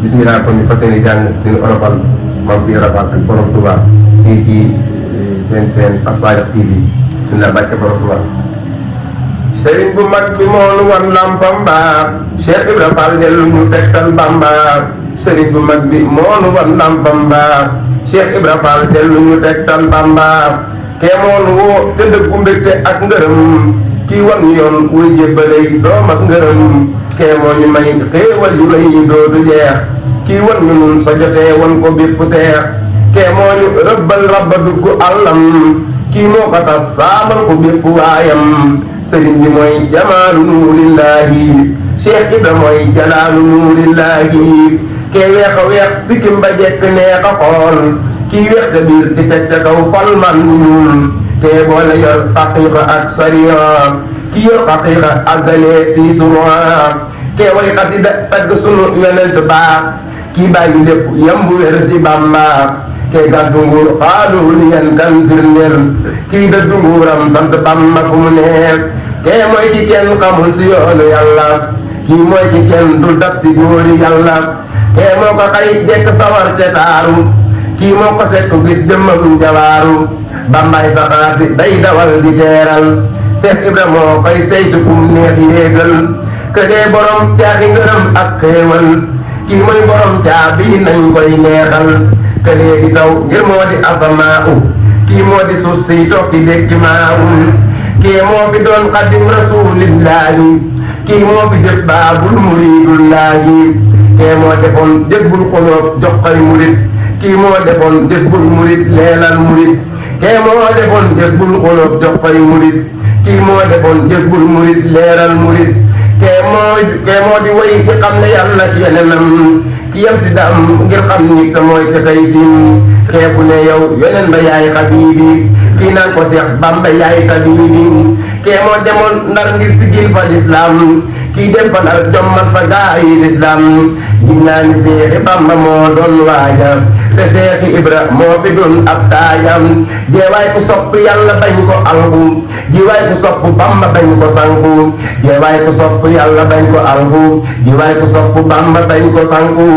bismillah kon ñu fas yéene jàng seen orofal maam si orofal ak borom Touba fii ci seen As-Sadiq TV suñu la barke borom Touba. sëriñ bu mag bi moonu wan lampam ba Cheikh Ibra Fall dellu ñu tegtal Bamba. sëriñ bu mag bi moonu wan lampam ba Cheikh Ibra Fall dellu ñu tegtal Bamba. kee moonu woo te dëggu mbégte ak ngërëm kii wan ñu yoon wuy jébbaley doom ak ngërëm kee moo ñu may xéewal yu rëy yi dootu jeex kii wan ñu nun sa jotee wan ko bépp seex kee moo ñu rëbbal rabba dugg àllam kii moo ko tas saamal ko bépp waayam sëriñ bi mooy jamaalu nuurillaahi Cheikh Ibra mooy jalaalu nuurillaahi kee weex a weex sikkim ba jekk neex a xool kii weex ca biir di teg ca kaw palman bu ñuul te boole yor xaqiiqa ak sariya kii yor xaqiiqa àggalee fii suma kee way xasida tagg sunu yonent baax kii bàyyi lépp yambu wér ci Bàmba kee gàddu nguur xaalul yan kan firndeel kii dëddu nguuram sant Bàmba fu mu neex kee mooy ci kenn xamul si yoonu yàlla kii mooy ci kenn du dab si góori yàlla kee moo ko xay jekk sawar te taaru kii moo ko sekk gis jëmmam jawaaru Bàmbaay saxaar si day dawal di teeral Cheikh Ibra moo koy saytu kum neex yéegal ke dee borom caaxi ngërëm ak xéewal kii mooy borom caabi nañ koy neexal ke dee di taw ngir moo di asamaaw kii moo di suuf si toog di dékki maawul kii moo fi doon xadim rasuulillaahi kii moo fi jëf baabul muriidullaahi kee moo defoon jësbul xoloob jox koy murit kii moo defoon jësbul murit leelal murit kee moo defoon jësbul xoloob jox koy murit kii moo defoon jësbul murit leeral murit kee moo di way di xam ne yàlla ci yeneenam ki yem si dam ngir xam ni te mooy te tey tim xeebu ne yow yeneen ba yaay xabiibi kii naan ko Seex Bamba yaay tabiibi kee moo demoon Ndar ngir sigil fa lislaam kii dem fa Ndar jommal fa gaayi lislaam gis naa ni Seexi Bamba moo doon waaja te Seexi Ibra moo fi doon ab taajam jeewaay ku sopp yàlla bañ ko alku jiwaay ku sopp Bamba bañ ko sanku jeewaay ku sopp yàlla bañ ko alku jiwaay ku sopp Bamba bañ ko sanku